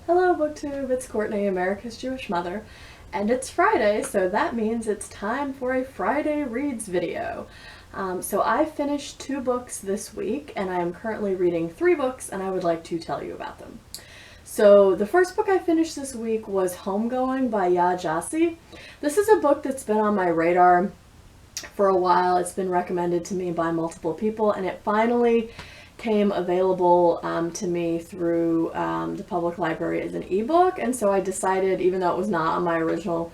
Hello BookTube, it's Courtney, America's Jewish mother, and it's Friday, so that means it's time for a Friday Reads video. So I finished 2 books this week, and I am currently reading 3 books, and I would like to tell you about them. So the first book I finished this week was Homegoing by Yaa Gyasi. This is a book that's been on my radar for a while. It's been recommended to me by multiple people, and it finally came available to me through the public library as an ebook, and so I decided, even though it was not on my original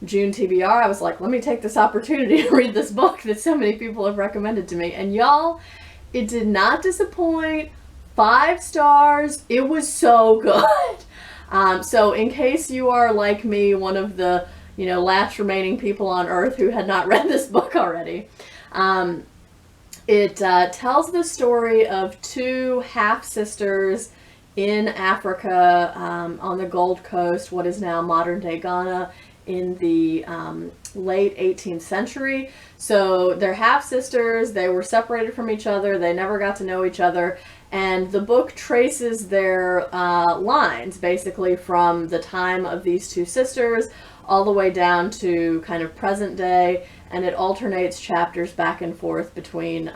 June TBR, I was like, let me take this opportunity to read this book that so many people have recommended to me. And y'all, it did not disappoint. 5 stars. It was so good. So in case you are like me, one of the last remaining people on earth who had not read this book already, it tells the story of 2 half-sisters in Africa, on the Gold Coast, what is now modern-day Ghana, in the late 18th century. So they're half-sisters, they were separated from each other, they never got to know each other, and the book traces their lines, basically from the time of these 2 sisters all the way down to kind of present day, and it alternates chapters back and forth between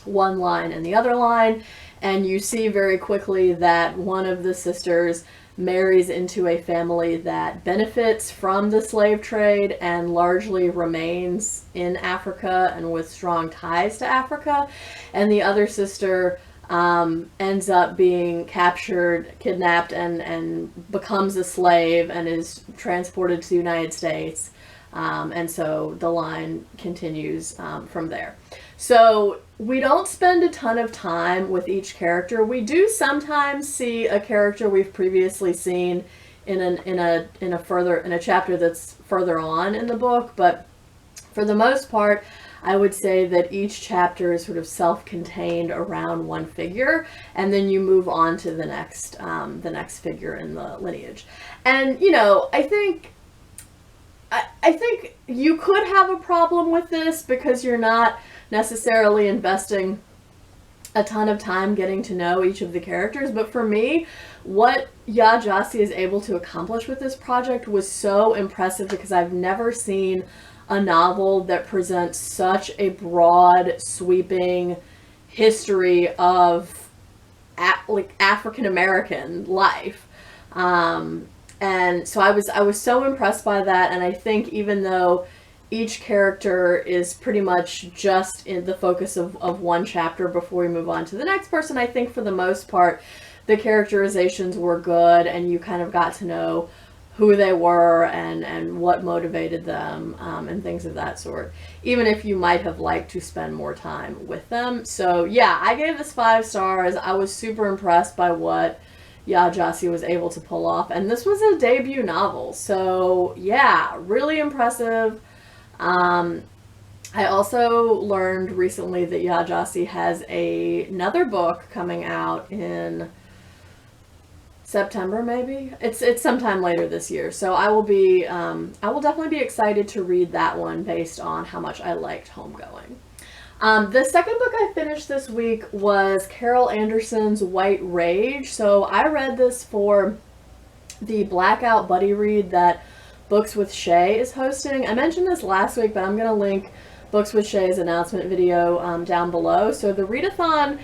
one line and the other line, and you see very quickly that one of the sisters marries into a family that benefits from the slave trade and largely remains in Africa and with strong ties to Africa, and the other sister ends up being captured, kidnapped, and becomes a slave and is transported to the United States. And so the line continues from there. So we don't spend a ton of time with each character. We do sometimes see a character we've previously seen in a chapter that's further on in the book, but for the most part, I would say that each chapter is sort of self-contained around one figure, and then you move on to the next figure in the lineage. And I think you could have a problem with this because you're not necessarily investing a ton of time getting to know each of the characters. But for me, what Yaa Gyasi is able to accomplish with this project was so impressive because I've never seen a novel that presents such a broad, sweeping history of African American life. And so I was so impressed by that, and I think even though each character is pretty much just in the focus of one chapter before we move on to the next person, I think for the most part the characterizations were good, and you kind of got to know who they were and what motivated them, and things of that sort, even if you might have liked to spend more time with them. So yeah, I gave this 5 stars. I was super impressed by what Yaa Gyasi was able to pull off, and this was a debut novel, so yeah, really impressive. I also learned recently that Yaa Gyasi has another book coming out in September, maybe. It's sometime later this year, so I will definitely be excited to read that one based on how much I liked Homegoing. The second book I finished this week was Carol Anderson's White Rage. So I read this for the Blackout Buddy Read that Books with Shay is hosting. I mentioned this last week, but I'm going to link Books with Shay's announcement video down below. So the readathon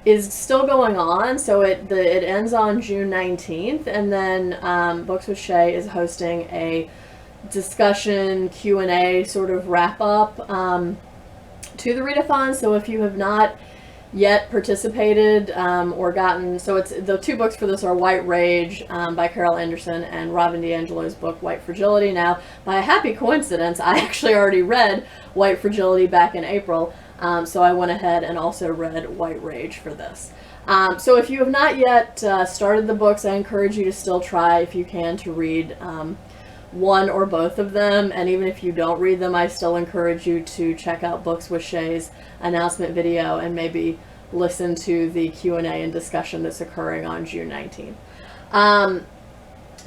is still going on, so it ends on June 19th, and then Books with Shay is hosting a discussion Q&A sort of wrap-up to the readathon. So if you have not yet participated or gotten, so it's the 2 books for this are White Rage by Carol Anderson and Robin DiAngelo's book White Fragility. Now, by a happy coincidence, I actually already read White Fragility back in April, so I went ahead and also read White Rage for this. So if you have not yet started the books, I encourage you to still try, if you can, to read one or both of them, and even if you don't read them, I still encourage you to check out Books with Shay's announcement video and maybe listen to the Q&A and discussion that's occurring on June 19th.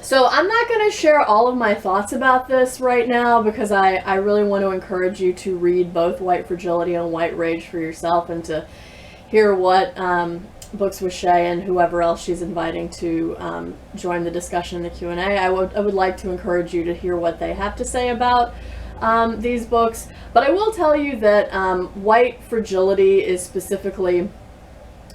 So I'm not going to share all of my thoughts about this right now because I really want to encourage you to read both White Fragility and White Rage for yourself and to hear what Books with Shay and whoever else she's inviting to join the discussion in the Q&A. I would like to encourage you to hear what they have to say about these books. But I will tell you that White Fragility is specifically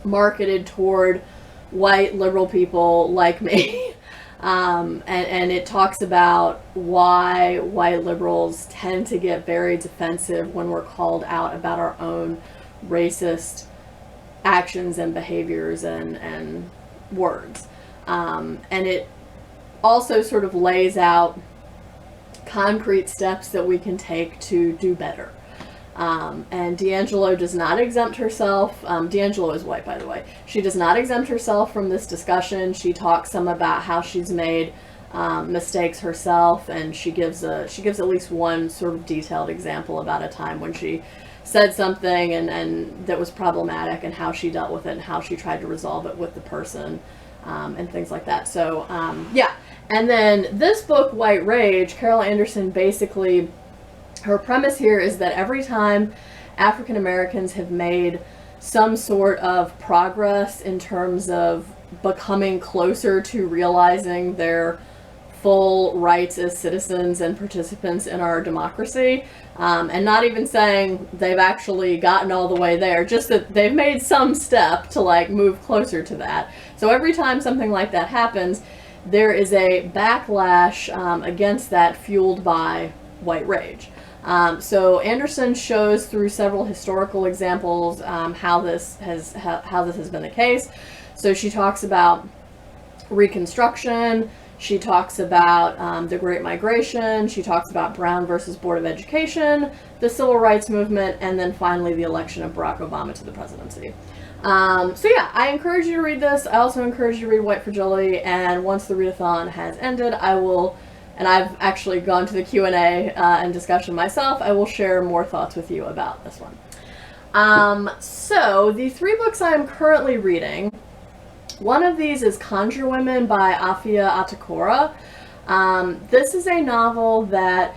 marketed toward white liberal people like me. And it talks about why white liberals tend to get very defensive when we're called out about our own racist actions and behaviors and words. And it also sort of lays out concrete steps that we can take to do better. And D'Angelo does not exempt herself. D'Angelo is white, by the way. She does not exempt herself from this discussion. She talks some about how she's made mistakes herself, and she gives at least one sort of detailed example about a time when she said something and that was problematic, and how she dealt with it and how she tried to resolve it with the person, and things like that. So yeah. And then this book, White Rage, Carol Anderson, basically, her premise here is that every time African Americans have made some sort of progress in terms of becoming closer to realizing their full rights as citizens and participants in our democracy, and not even saying they've actually gotten all the way there, just that they've made some step to like move closer to that. So every time something like that happens, there is a backlash against that, fueled by white rage. So Anderson shows through several historical examples how this has been the case. So she talks about Reconstruction. She talks about the Great Migration. She talks about Brown versus Board of Education, the Civil Rights Movement, and then finally the election of Barack Obama to the presidency. So yeah, I encourage you to read this. I also encourage you to read White Fragility, and once the readathon has ended, I will, and I've actually gone to the Q&A and discussion myself, I will share more thoughts with you about this one. So the three books I am currently reading, one of these is Conjure Women by Afia Atakora. This is a novel that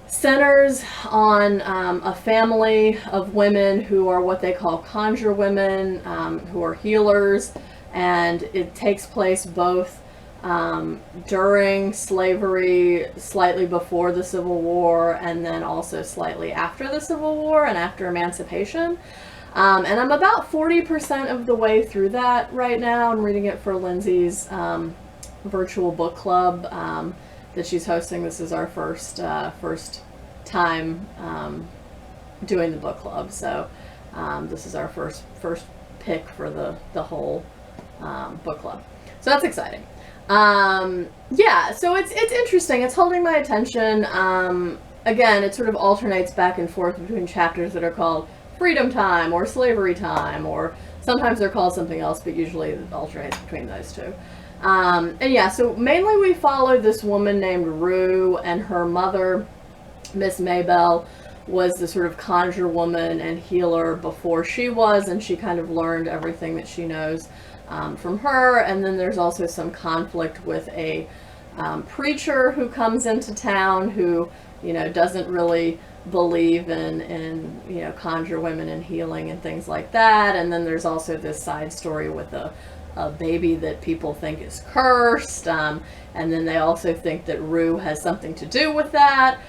centers on a family of women who are what they call conjure women, who are healers, and it takes place both during slavery, slightly before the Civil War, and then also slightly after the Civil War and after emancipation. And I'm about 40% of the way through that right now. I'm reading it for Lindsay's virtual book club that she's hosting. This is our first time doing the book club, so this is our first pick for the whole book club. So that's exciting. Yeah, so it's interesting. It's holding my attention. Again, it sort of alternates back and forth between chapters that are called Freedom Time or Slavery Time, or sometimes they're called something else, but usually it alternates between those two. And yeah, so mainly we follow this woman named Rue, and her mother, Miss Maybelle, was the sort of conjure woman and healer before she was, and she kind of learned everything that she knows from her. And then there's also some conflict with a preacher who comes into town who, you know, doesn't really believe in you know, conjure women and healing and things like that. And then there's also this side story with a baby that people think is cursed, and then they also think that Rue has something to do with that.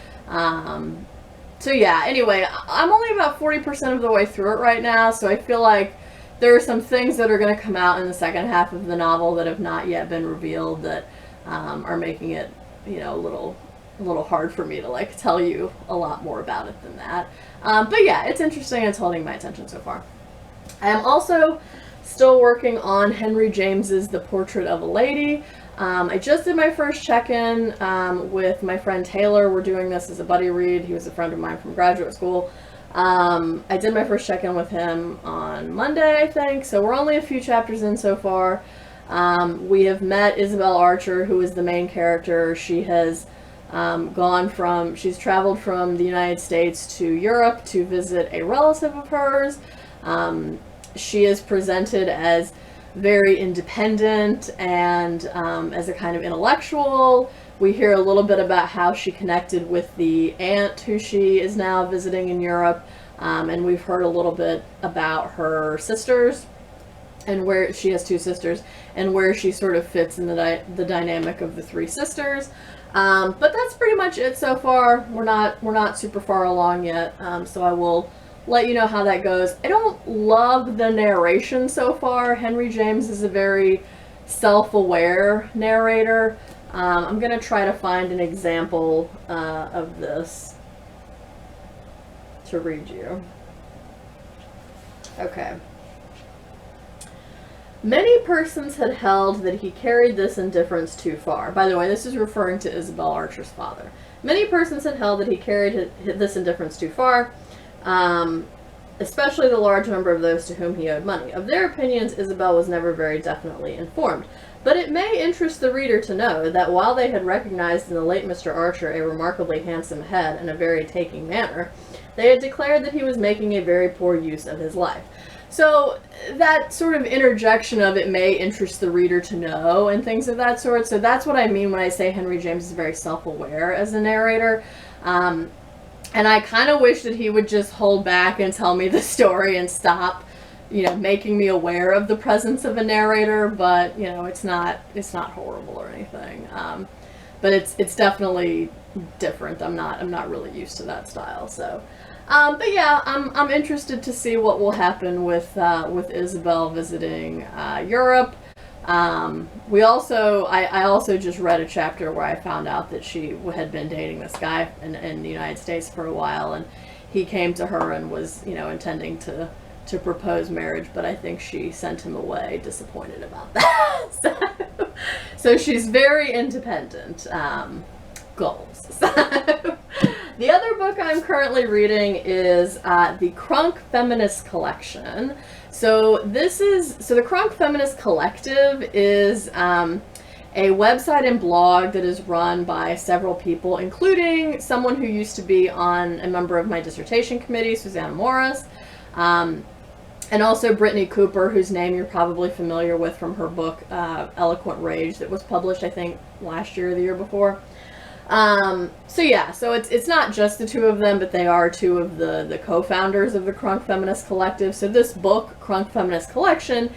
So yeah, anyway, I'm only about 40% of the way through it right now, so I feel like there are some things that are going to come out in the second half of the novel that have not yet been revealed that are making it, you know, a little hard for me to like tell you a lot more about it than that. But yeah, it's interesting. It's holding my attention so far. I am also still working on Henry James's The Portrait of a Lady. I just did my first check-in with my friend Taylor. We're doing this as a buddy read. He was a friend of mine from graduate school. I did my first check-in with him on Monday, I think, so we're only a few chapters in so far. We have met Isabel Archer, who is the main character. She has she's traveled from the United States to Europe to visit a relative of hers. She is presented as very independent and as a kind of intellectual. We hear a little bit about how she connected with the aunt who she is now visiting in Europe, and we've heard a little bit about her sisters and where she has 2 sisters, and where she sort of fits in the dynamic of the 3 sisters. But that's pretty much it so far. We're not super far along yet, so I will let you know how that goes. I don't love the narration so far. Henry James is a very self-aware narrator. I'm gonna try to find an example of this to read you. Okay. Many persons had held that he carried this indifference too far. By the way, this is referring to Isabel Archer's father. Many persons had held that he carried this indifference too far, especially the large number of those to whom he owed money. Of their opinions, Isabel was never very definitely informed. But it may interest the reader to know that while they had recognized in the late Mr. Archer a remarkably handsome head and a very taking manner, they had declared that he was making a very poor use of his life. So that sort of interjection of it may interest the reader to know and things of that sort. So that's what I mean when I say Henry James is very self-aware as a narrator. And I kind of wish that he would just hold back and tell me the story and stop, you know, making me aware of the presence of a narrator. But, you know, it's not horrible or anything. But it's definitely different. I'm not really used to that style. So. But yeah, I'm interested to see what will happen with Isabel visiting Europe. I also just read a chapter where I found out that she had been dating this guy in the United States for a while, and he came to her and was, you know, intending to propose marriage, but I think she sent him away disappointed about that. So she's very independent. Goals. The other book I'm currently reading is the Crunk Feminist Collection. So the Crunk Feminist Collective is a website and blog that is run by several people, including someone who used to be on a member of my dissertation committee, Susana Morris, and also Brittney Cooper, whose name you're probably familiar with from her book Eloquent Rage that was published, I think, last year or the year before. So it's not just the 2 of them, but they are 2 of the co-founders of the Crunk Feminist Collective. So this book, Crunk Feminist Collection,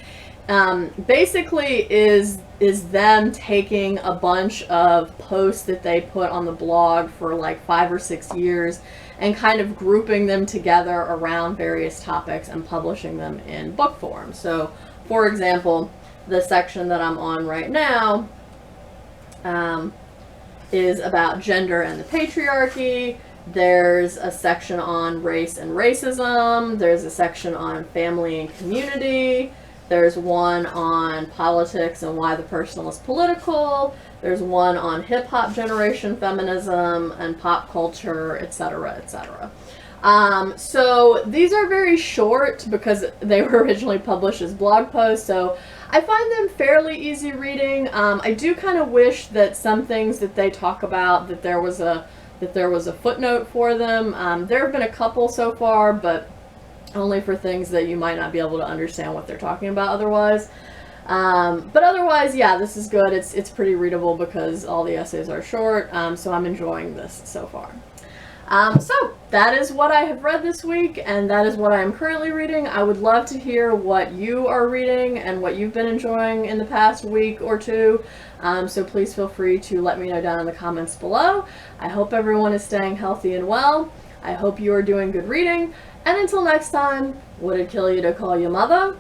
basically is them taking a bunch of posts that they put on the blog for like 5 or 6 years and kind of grouping them together around various topics and publishing them in book form. So, for example, the section that I'm on right now, is about gender and the patriarchy. There's a section on race and racism. There's a section on family and community. There's one on politics and why the personal is political. There's one on hip-hop generation feminism and pop culture, etc., etc. So these are very short because they were originally published as blog posts, so I find them fairly easy reading. I do kind of wish that some things that they talk about, that there was a footnote for them. There have been a couple so far, but only for things that you might not be able to understand what they're talking about otherwise. But otherwise, yeah, this is good. It's pretty readable because all the essays are short, so I'm enjoying this so far. So that is what I have read this week, and that is what I am currently reading. I would love to hear what you are reading and what you've been enjoying in the past week or 2. So please feel free to let me know down in the comments below. I hope everyone is staying healthy and well. I hope you are doing good reading. And until next time, would it kill you to call your mother?